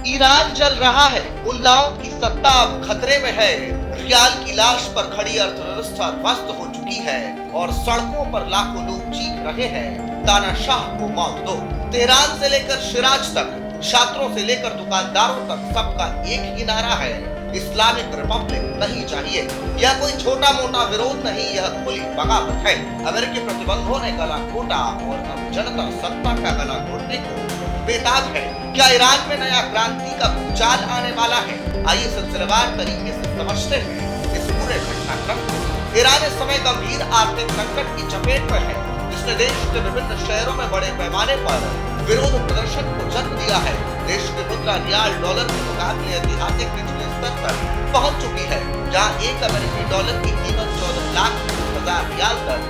Iran जल रहा है, मुल्लाओं की सत्ता अब खतरे में है, रियाल की लाश पर खड़ी अर्थव्यवस्था ध्वस्त हो चुकी है और सड़कों पर लाखों लोग चीख रहे हैं, तानाशाह को मौत दो। तेहरान से लेकर शिराज तक, छात्रों से लेकर दुकानदारों तक सबका एक ही नारा है, इस्लामिक रिपब्लिक नहीं चाहिए। यह कोई छोटा मोटा विरोध नहीं, यह खुली बगावत है। अमेरिकी प्रतिबंधों ने गला घोटा और अब जनता सत्ता का गला घोटने को बेताब है। क्या ईरान में नया क्रांति का भूचाल आने वाला है? आइए सिलसिलेवार तरीके से समझते हैं इस पूरे घटनाक्रम को। ईरान इस समय गंभीर आर्थिक संकट की चपेट में है, जिसने देश के विभिन्न शहरों में बड़े पैमाने पर विरोध प्रदर्शन को जन्म दिया है। देश की मुद्रा रियाल डॉलर के मुकाबले ऐतिहासिक निचले स्तर पर पहुंच चुकी है, जहां एक अमेरिकी डॉलर की कीमत 14,30,000 रियाल तक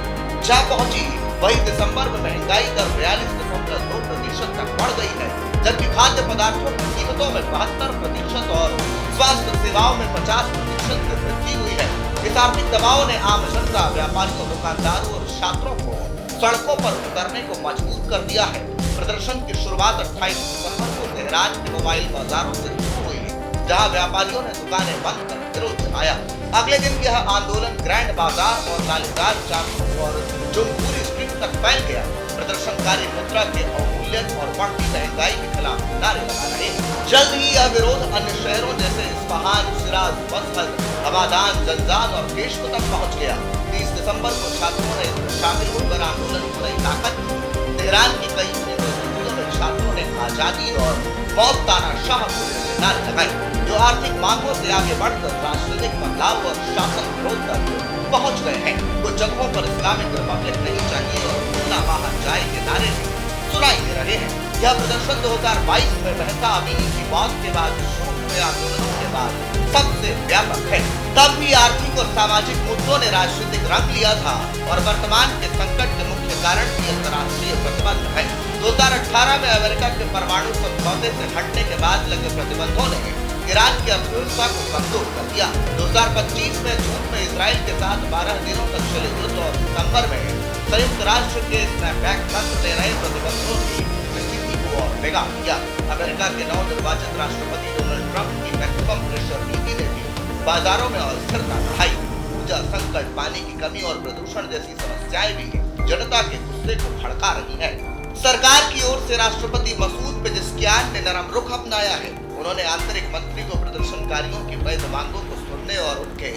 जा पहुंची। वही दिसंबर में महंगाई दर 42.2% तक बढ़ गई है, जबकि खाद्य पदार्थों की कीमतों में 72% और स्वास्थ्य सेवाओं में 50% की वृद्धि हुई है। इस आर्थिक दबाव ने आम जनता, व्यापारियों, दुकानदारों और छात्रों को सड़कों पर उतरने को मजबूर कर दिया है। प्रदर्शन की शुरुआत 28 दिसंबर को तेहरान के मोबाइल बाजारों से शुरू हुई, जहां व्यापारियों ने दुकानें बंद कर विरोध जताया। अगले दिन यह आंदोलन ग्रैंड बाजार और लालीगार चौक और जमहूरी स्ट्रीट तक फैल गया। प्रदर्शनकारी मुद्रा के अवमूल्यन और बढ़ती महंगाई के खिलाफ नारे लगा रहे हैं। जल्द ही यह विरोध अन्य शहरों जैसे इस्फहान, शिराज, मशहद, हवादान, जंजान और केशव तक पहुंच गया। 30 दिसंबर को छात्रों ने शामिल होकर आंदोलन को नई ताकत दी। तेहरान की कई यूनिवर्सिटियों में छात्रों ने आजादी और मौत तानाशाह को नारे लगाए, जो आर्थिक मांगों से आगे बढ़कर राजनीतिक बदलाव और शासन विरोध तक पहुंच गए हैं। कुछ जगहों पर इस्लामिक रिपब्लिक नहीं चाहिए और खुला बाहर जाए के नारे भी सुनाई दे रहे हैं। यह प्रदर्शन 2022 में महता अमीनी की मौत के बाद शुरू हुए आंदोलनों के बाद सबसे व्यापक है। तब भी आर्थिक और सामाजिक मुद्दों ने राजनीतिक रंग लिया था और वर्तमान के संकट के मुख्य कारण भी अंतर्राष्ट्रीय प्रतिबंध है। 2018 में अमेरिका के परमाणु समझौते से हटने के बाद लगे प्रतिबंधों ने ईरान की अर्थव्यवस्था को कमजोर कर दिया। 2025 में जून में इजराइल के साथ 12 दिनों तक चले युद्ध और दिसंबर में संयुक्त राष्ट्र के स्नैपबैक तंत्र ने नए प्रतिबंधों की स्थिति को और बिगाड़ दिया। अमेरिका के नवनिर्वाचित राष्ट्रपति डोनाल्ड ट्रंप की मैक्सिमम प्रेशर नीति ने भी बाजारों में अस्थिरता बढ़ाई। ऊर्जा संकट, पानी की कमी और प्रदूषण जैसी समस्याएं भी जनता के गुस्से को भड़का रही है। सरकार की ओर से राष्ट्रपति मसूद पेजेस्कियान ने नरम रुख अपनाया है। उन्होंने आंतरिक मंत्री को प्रदर्शनकारियों की वैध मांगों को सुनने और उनके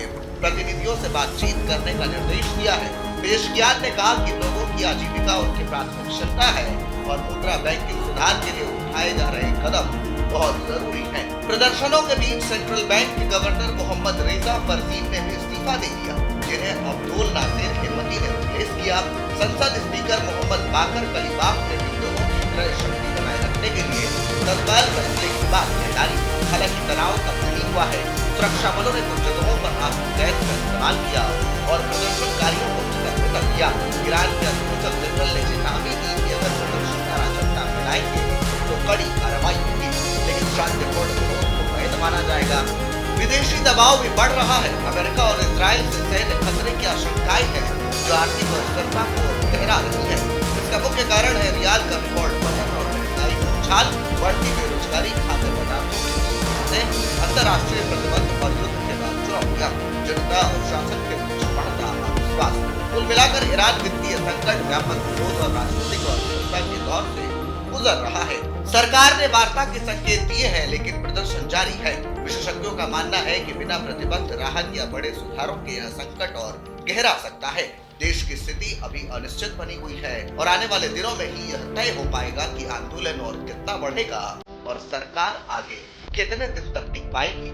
प्रतिनिधियों से बातचीत करने का निर्देश दिया है। पेजेस्कियान ने कहा कि लोगों की आजीविका उनकी प्राथमिक चिंता है और मुद्रा बैंकिंग सुधार के लिए उठाए जा रहे कदम बहुत जरूरी हैं। प्रदर्शनों के बीच सेंट्रल बैंक के गवर्नर मोहम्मद रेजा फरजीन ने भी इस्तीफा दे दिया, जिन्हें अब्दुल नासिर हिम्मती ने रिप्लेस किया। संसद स्पीकर मोहम्मद बाकर कलीबाफ ने भी लोगों की क्रय शक्ति बनाए रखने के लिए तत्काल फैसले की बात कह डाली। हालांकि तनाव कम नहीं हुआ है। सुरक्षा बलों ने कुछ जगहों पर आंसू गैस का इस्तेमाल किया और प्रदर्शनकारियों को चिंतित किया। ईरान के अटॉर्नी जनरल ने चेतावनी दी कि अगर प्रदर्शन का राजत्ता फैलाएंगे तो कड़ी कार्रवाई होगी, लेकिन शांतिपूर्ण विरोध को वैध माना जाएगा। विदेशी दबाव भी बढ़ रहा है। अमेरिका और इजराइल से सैन्य खतरे की आशंकाएं हैं, जो आर्थिक अस्थिरता को गहरा रही है। इसका मुख्य कारण है रियाल का रिकॉर्ड पतन और महंगाई का उछाल, बढ़ती बेरोजगारी, खाद्य पदार्थों की कीमतें, अंतर्राष्ट्रीय प्रतिबंध और युद्ध के बाद चुनौतियां, जनता और शासन के बीच बढ़ता अविश्वास। कुल मिलाकर ईरान वित्तीय संकट, व्यापक विरोध और राजनीतिक अस्थिरता के दौर से गुजर रहा है। सरकार ने वार्ता के संकेत दिए हैं, लेकिन प्रदर्शन जारी है। विशेषज्ञों का मानना है कि बिना प्रतिबंध, राहत या बड़े सुधारों के यह संकट और गहरा सकता है। देश की स्थिति अभी अनिश्चित बनी हुई है और आने वाले दिनों में ही यह तय हो पाएगा कि आंदोलन और कितना बढ़ेगा और सरकार आगे कितने दिन तक टिक पाएगी।